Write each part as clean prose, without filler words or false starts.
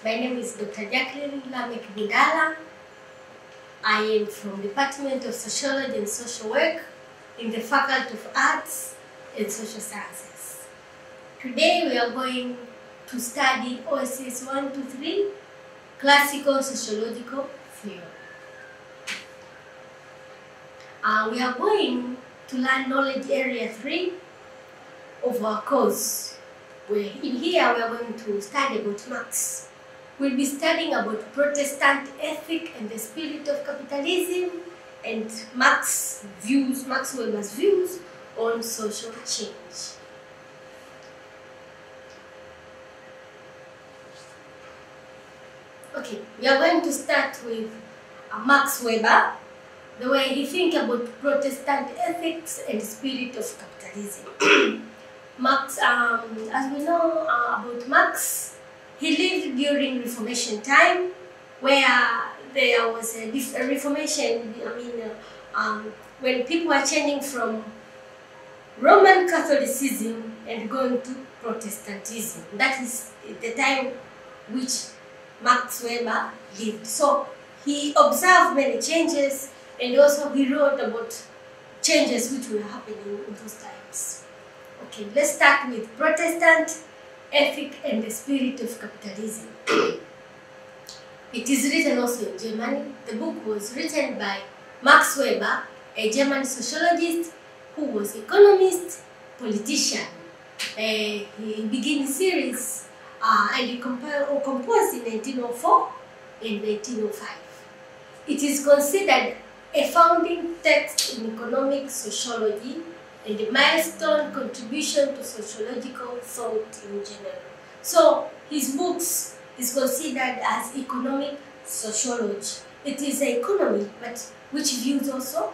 My name is Dr. Jacqueline Lamek Bindala. I am from the Department of Sociology and Social Work in the Faculty of Arts and Social Sciences. Today we are going to study OSS 123, Classical Sociological Theory. We are going to learn knowledge area 3 of our course. In here we are going to study about Marx. We'll be studying about Protestant ethic and the spirit of capitalism and Max Weber's views on social change. Okay, we are going to start with Max Weber, the way he thinks about Protestant ethics and spirit of capitalism. Marx, as we know about Marx, he lived during Reformation time, where there was a Reformation. When people were changing from Roman Catholicism and going to Protestantism. That is the time which Max Weber lived. So he observed many changes, and also he wrote about changes which were happening in those times. Okay, let's start with Protestant ethic and the spirit of capitalism. It is written also in Germany. The book was written by Max Weber, a German sociologist who was economist, politician. He began the series and he composed in 1904 and 1905. It is considered a founding text in economic sociology and a milestone contribution to sociological thought in general. So his books is considered as economic sociology. It is an economy, but which views also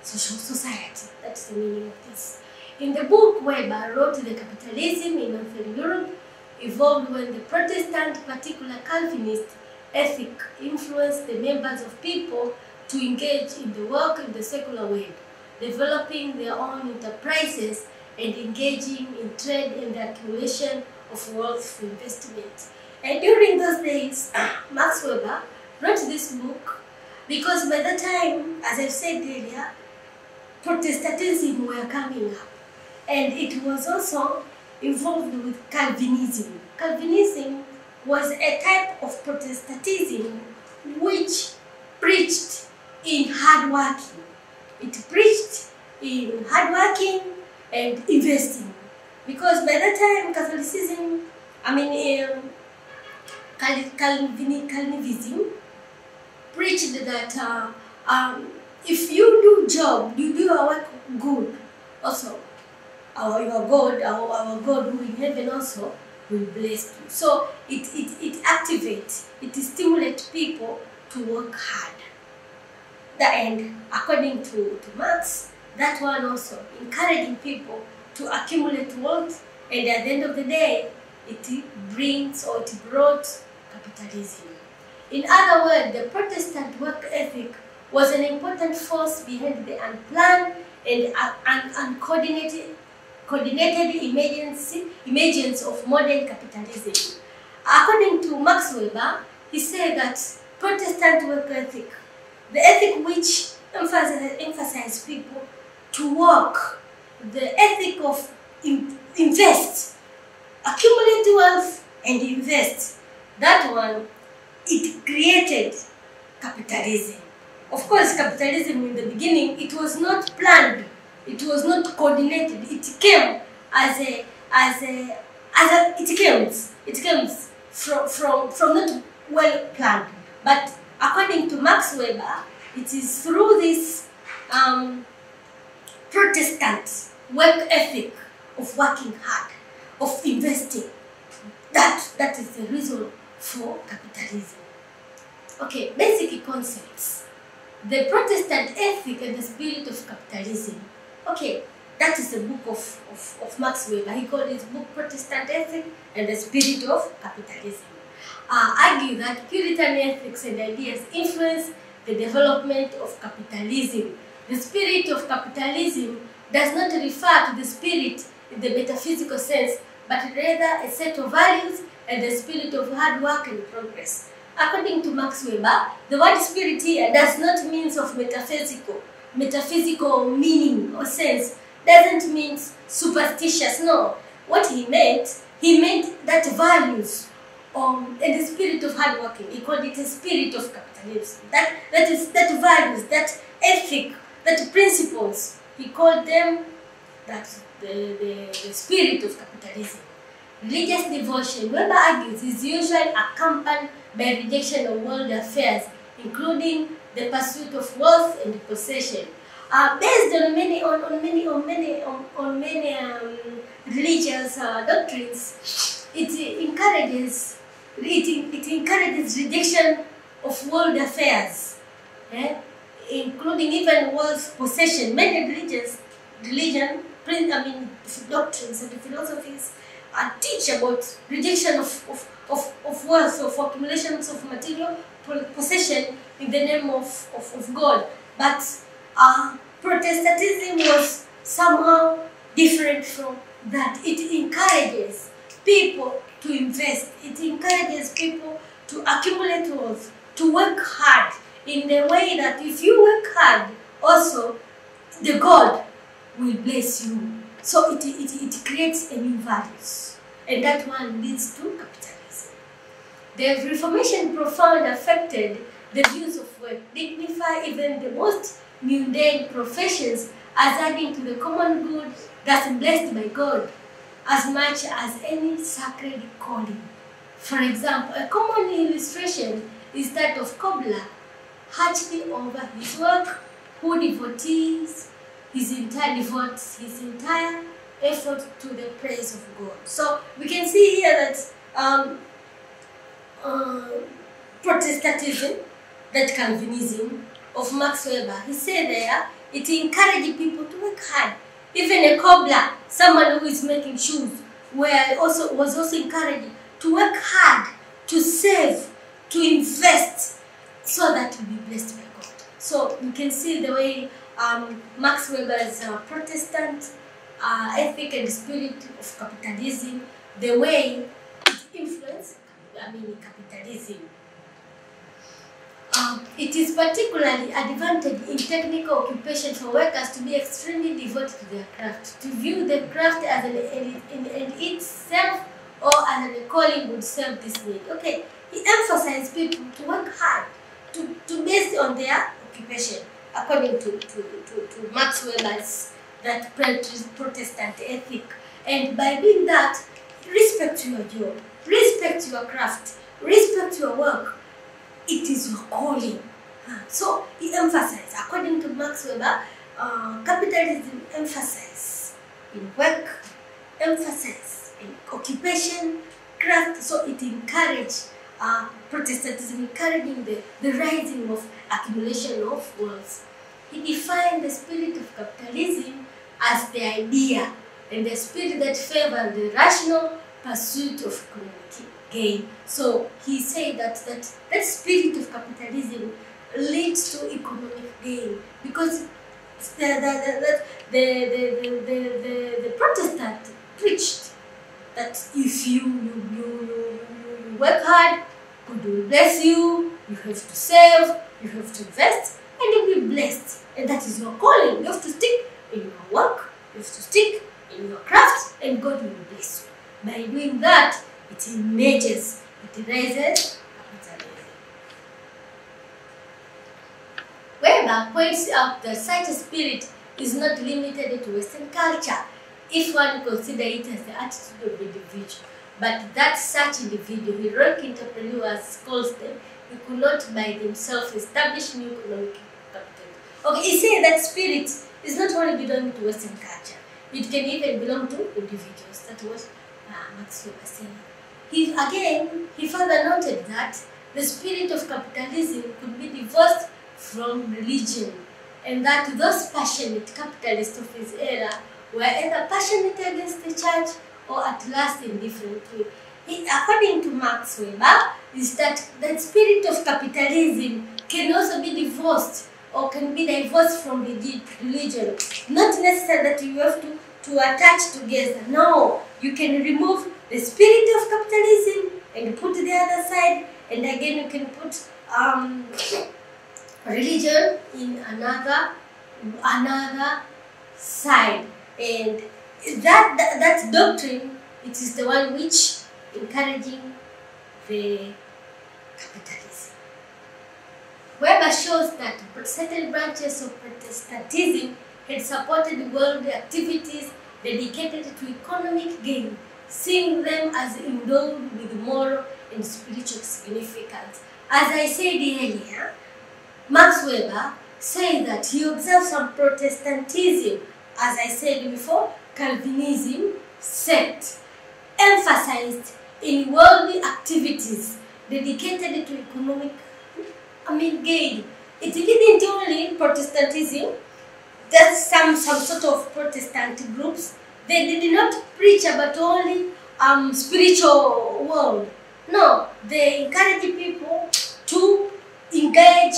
social society. That's the meaning of this. In the book, Weber wrote the capitalism in Northern Europe evolved when the Protestant, particular Calvinist ethic influenced the members of people to engage in the work in the secular world, developing their own enterprises and engaging in trade and the accumulation of wealth for investment. And during those days, Max Weber wrote this book because by the time, as I've said earlier, Protestantism were coming up, and it was also involved with Calvinism. Calvinism was a type of Protestantism which preached in hard working. It preached in hard working and investing, because by that time Catholicism, Calvinism preached that if you do job, you do your work good, also our God who in heaven also will bless you. So it activates, it stimulates people to work hard. And according to Marx, that one also encouraging people to accumulate wealth, and at the end of the day, it brought capitalism. In other words, the Protestant work ethic was an important force behind the unplanned and uncoordinated emergence of modern capitalism. According to Max Weber, he said that Protestant work ethic, the ethic which emphasizes people to work, the ethic of invest, accumulate wealth and invest, that one, it created capitalism. Of course, capitalism in the beginning, it was not planned, it was not coordinated. It came it comes from not well planned. But according to Max Weber, it is through this Protestant work ethic of working hard, of investing, that is the reason for capitalism. Okay, basic concepts. The Protestant ethic and the spirit of capitalism. Okay, that is the book of Max Weber. He called his book Protestant Ethic and the Spirit of Capitalism. Argue that Puritan ethics and ideas influence the development of capitalism. The spirit of capitalism does not refer to the spirit in the metaphysical sense, but rather a set of values and the spirit of hard work and progress. According to Max Weber, the word spirit here does not mean of metaphysical meaning or sense. Doesn't mean superstitious, no. What he meant that values and the spirit of hard working. He called it a spirit of capitalism. That values, that ethic, that principles. He called them that the spirit of capitalism. Religious devotion, Weber argues, is usually accompanied by rejection of world affairs, including the pursuit of wealth and possession. Based on many religious doctrines, it encourages rejection of world affairs, including even wealth, possession. Many doctrines and philosophies teach about rejection of wealth, of accumulations of material possession in the name of God. But Protestantism was somehow different from that. It encourages people to invest. It encourages people to accumulate wealth, to work hard in the way that if you work hard, also the God will bless you. So it creates a new values, and that one leads to capitalism. The Reformation profoundly affected the views of work, dignify even the most mundane professions as adding to the common good that's blessed by God as much as any sacred calling. For example, a common illustration is that of cobbler, hardly over his work, who devotes his entire effort to the praise of God. So we can see here that Protestantism, that Calvinism of Max Weber, he said there, it encouraged people to work hard. Even a cobbler, someone who is making shoes, was also encouraged to work hard, to save, to invest, so that to be blessed by God. So you can see the way Max Weber's Protestant ethic and spirit of capitalism, the way it influenced capitalism. It is particularly advantage in technical occupations for workers to be extremely devoted to their craft, to view the craft as in itself or as a calling would serve this need. Okay, he emphasized people to work hard, to based on their occupation, according to Max Weber's that Protestant ethic. And by doing that, respect your job, respect your craft, respect your work. It is your calling. So he emphasized, according to Max Weber, capitalism emphasizes in work, emphasizes in occupation, craft. So it encouraged Protestantism, encouraging the rising of accumulation of wealth. He defined the spirit of capitalism as the idea and the spirit that favors the rational pursuit of economic gain. So he said that spirit of capitalism leads to economic gain, because the Protestant preached that if you work hard, God will bless you. You have to save, you have to invest, and you'll be blessed. And that is your calling. You have to stick in your work, you have to stick in your craft, and God will bless you. By doing that, it emerges, it raises capitalism. Weber points out that such a spirit is not limited to Western culture, if one considers it as the attitude of the individual, but that such individual, heroic entrepreneurs calls them, who could not by themselves establish new economic capital. Okay, he said that spirit is not only belonging to Western culture, it can even belong to individuals. That was Max Weber saying. He further noted that the spirit of capitalism could be divorced from religion, and that those passionate capitalists of his era were either passionate against the church or at last indifferent to it. According to Max Weber, is that the spirit of capitalism can also be divorced or can be divorced from religion. Not necessarily that you have to attach together. No, you can remove the spirit of capitalism and put the other side, and again you can put religion in another side, and that doctrine, it is the one which encouraging the capitalism. Weber shows that certain branches of Protestantism had supported world activities dedicated to economic gain, seeing them as endowed with moral and spiritual significance. As I said earlier, Max Weber said that he observed some Protestantism, as I said before, Calvinism sect, emphasized in worldly activities dedicated to economic gain. It didn't only Protestantism, that's some sort of Protestant groups. They did not preach about only spiritual world. No, they encourage people to engage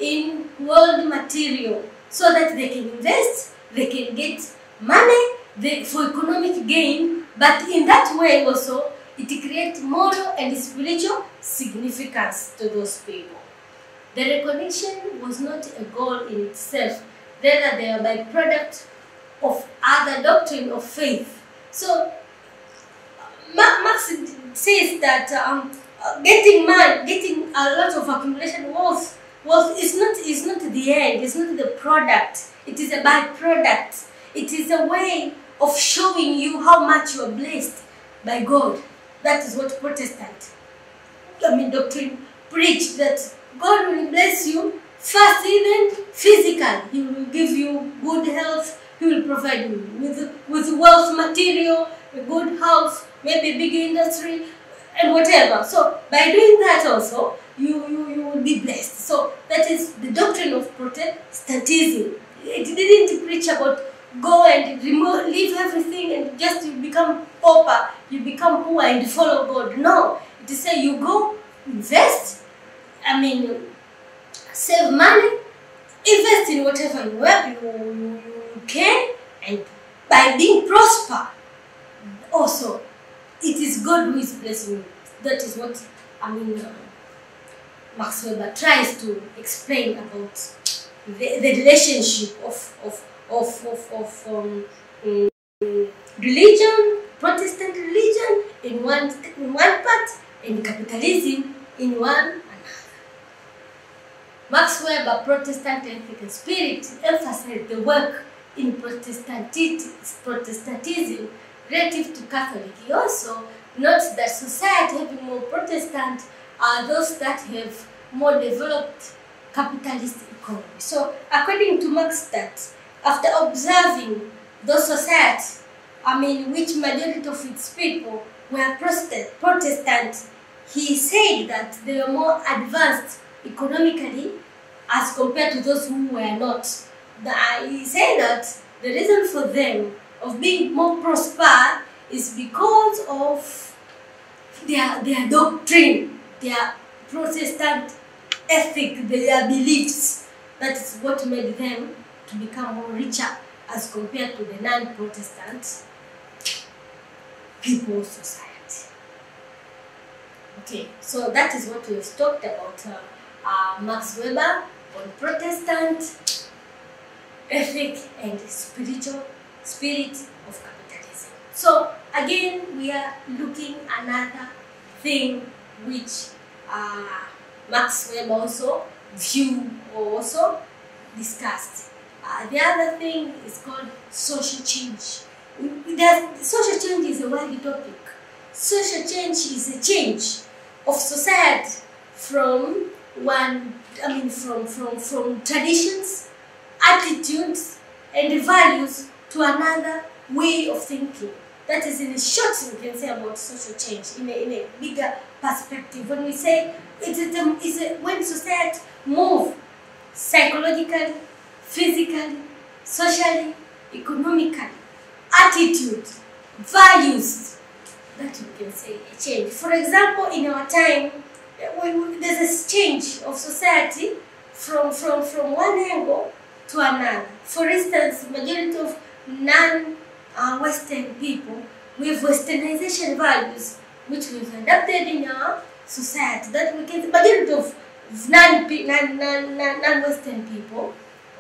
in world material so that they can invest, they can get money for economic gain, but in that way also it creates moral and spiritual significance to those people. The recognition was not a goal in itself, rather they are byproduct of other doctrine of faith. So Marx says that getting a lot of accumulation wealth is not the end, it's not the product, it is a byproduct. It is a way of showing you how much you are blessed by God. That is what Protestant doctrine preach, that God will bless you first, even physically. He will give you good health, He will provide you with wealth material, a good house, maybe a big industry, and whatever. So by doing that also, you will be blessed. So that is the doctrine of Protestantism. It didn't preach about go and leave everything and just you become pauper, you become poor and follow God. No, it is say you go invest, save money, invest in whatever you can, and by being prosper, also it is God who is blessing you. That is what Max Weber tries to explain about the relationship of religion, Protestant religion in one part, and capitalism in one another. Max Weber, Protestant ethic and spirit, emphasized the work in Protestantism relative to Catholic. He also notes that society having more Protestant are those that have more developed capitalist economy. So, according to Marx, that after observing those societies, which majority of its people were Protestant, he said that they were more advanced economically as compared to those who were not. He said that the reason for them of being more prosperous is because of their doctrine, their Protestant ethic, their beliefs. That is what made them to become more richer as compared to the non-Protestant people's society. Okay, so that is what we've talked about Max Weber on Protestant ethic and spirit of capitalism. So again, we are looking another thing which Max Weber also viewed or also discussed. The other thing is called social change. Social change is a wide topic. Social change is a change of society from from traditions, attitudes, and values to another way of thinking. That is, in a short, we can say about social change in a bigger perspective. When we say when society move psychologically, physically, socially, economically, attitude, values, that we can say a change. For example, in our time, there's a change of society from one angle to another. For instance, majority of non-Western people with Westernization values which we've adopted in our society, that we can, majority of non-Western people,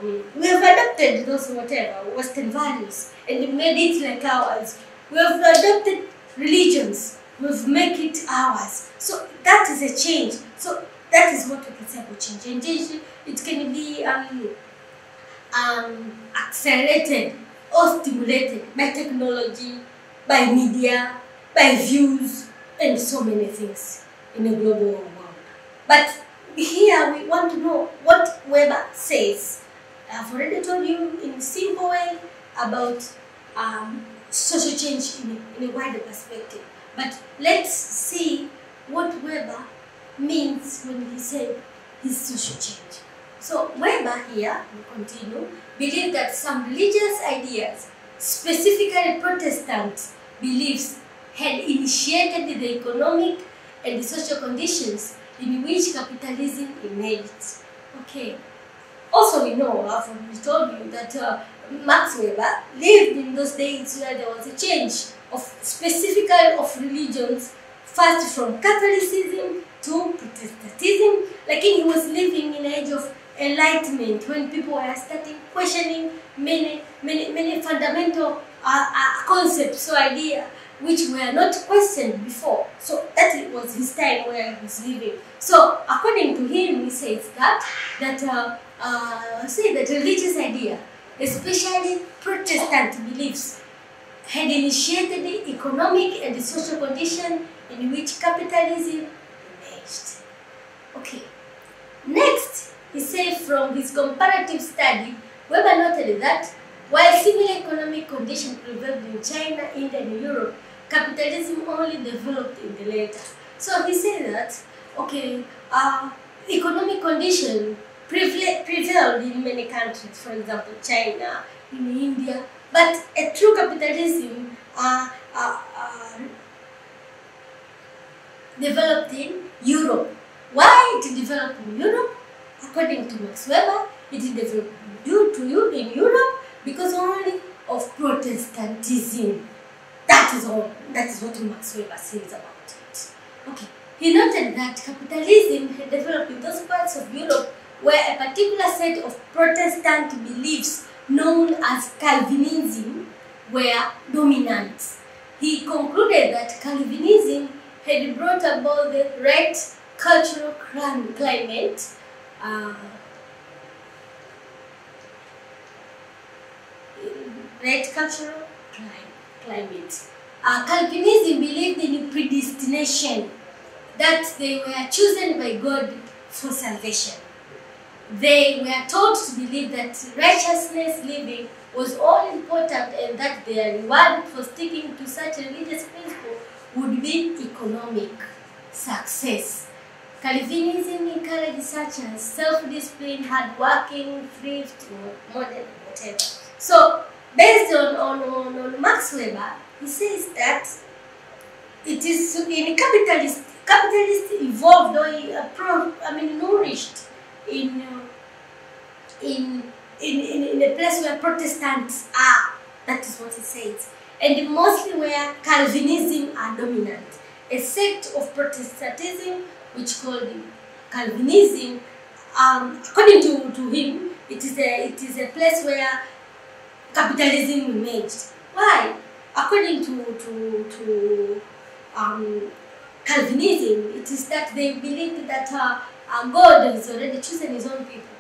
we have adopted those whatever Western values and made it like ours. We have adopted religions, we've made it ours. So that is a change. So that is what we can say about change. And change, it can be accelerated or stimulated by technology, by media, by views, and so many things in a global world. But here we want to know what Weber says. I've already told you in a simple way about social change in a wider perspective. But let's see what Weber means when he said his social change. So Weber here, we continue, believed that some religious ideas, specifically Protestant beliefs, had initiated the economic and the social conditions in which capitalism emerged. Okay. Also, we know, I've already told you, that Max Weber lived in those days where there was a change of specifically of religions, first from Catholicism to Protestantism. Like he was living in an age of enlightenment when people were starting questioning many fundamental concepts or ideas which were not questioned before. So that was his time where he was living. So according to him, he says that religious idea, especially Protestant beliefs, had initiated the economic and the social condition in which capitalism emerged. Okay. Next, he said from his comparative study, Weber noted that while similar economic conditions prevailed in China, India, and Europe, capitalism only developed in the latter. So he said that, okay, economic conditions prevailed in many countries, for example, China, in India, but a true capitalism developed in Europe. Why it developed in Europe? According to Max Weber, it developed in Europe because only of Protestantism. That is all. That is what Max Weber says about it. Okay. He noted that capitalism had developed in those parts of Europe where a particular set of Protestant beliefs known as Calvinism were dominant. He concluded that Calvinism had brought about the right cultural climate, Calvinism believed in predestination, that they were chosen by God for salvation. They were taught to believe that righteousness living was all important and that their reward for sticking to such religious principle would be economic success. Calvinism encouraged such as self-discipline, hard-working, thrift, modern, whatever. So, based on Max Weber, he says that it is in capitalist evolved or nourished in a place where Protestants are. That is what he says. And mostly where Calvinism are dominant. A sect of Protestantism which called Calvinism, according to him, it is a place where capitalism emerged. Why? According to Calvinism, it is that they believed that God has already chosen his own people.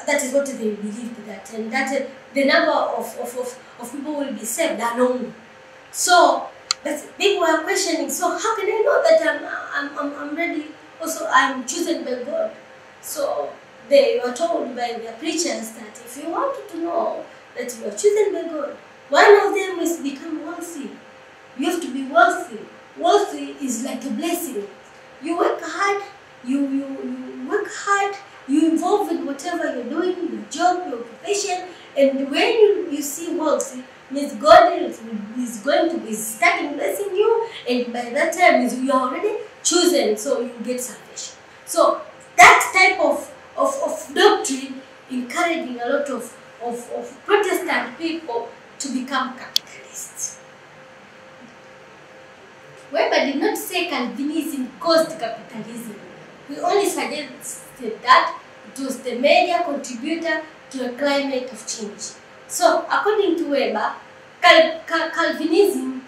That is what they believed, that, and that the number of people will be saved are known. So, but people are questioning, so how can I know that I'm ready, also I'm chosen by God? So they were told by their preachers that if you wanted to know that you are chosen by God, one of them is become wealthy. You have to be wealthy. Wealthy is like a blessing. You work hard, you work hard, you involve in whatever you're doing, your job, your profession, and when you see wealthy, means God is going to be starting blessing you, and by that time you are already chosen, so you get salvation. So that type of doctrine encouraging a lot of Protestant people to become capitalists. Weber did not say Calvinism caused capitalism. He only suggested that it was the major contributor to a climate of change. So, according to Weber, Calvinism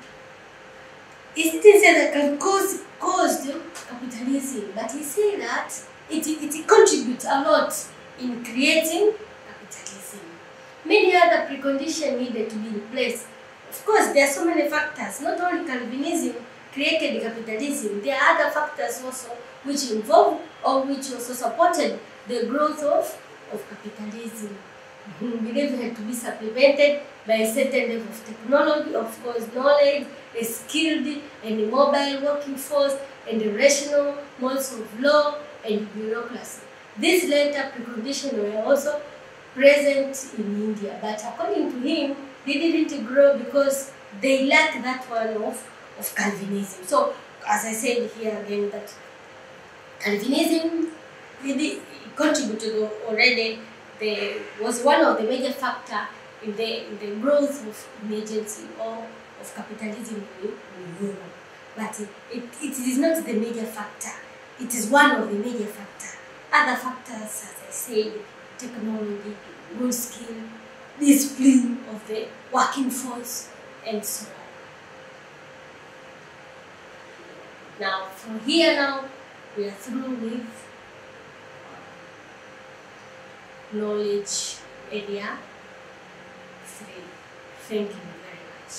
is didn't say that caused capitalism, but he said that it contributes a lot in creating capitalism. Many other preconditions needed to be in place. Of course, there are so many factors. Not only Calvinism created capitalism, there are other factors also which involved or which also supported the growth of capitalism. Belief had to be supplemented by a certain level of technology, of course, knowledge, a skilled and mobile working force, and a rational modes of law and bureaucracy. These later preconditions were also present in India, but according to him, they didn't grow because they lacked that one of Calvinism. So, as I said here again, that Calvinism really contributed already. Was one of the major factors in the growth of emergency or of capitalism in Europe. But it is not the major factor. It is one of the major factors. Other factors, as I said, technology, good skill, discipline of the working force, and so on. Now, from here now, we are through with knowledge area 3. Thank you very much.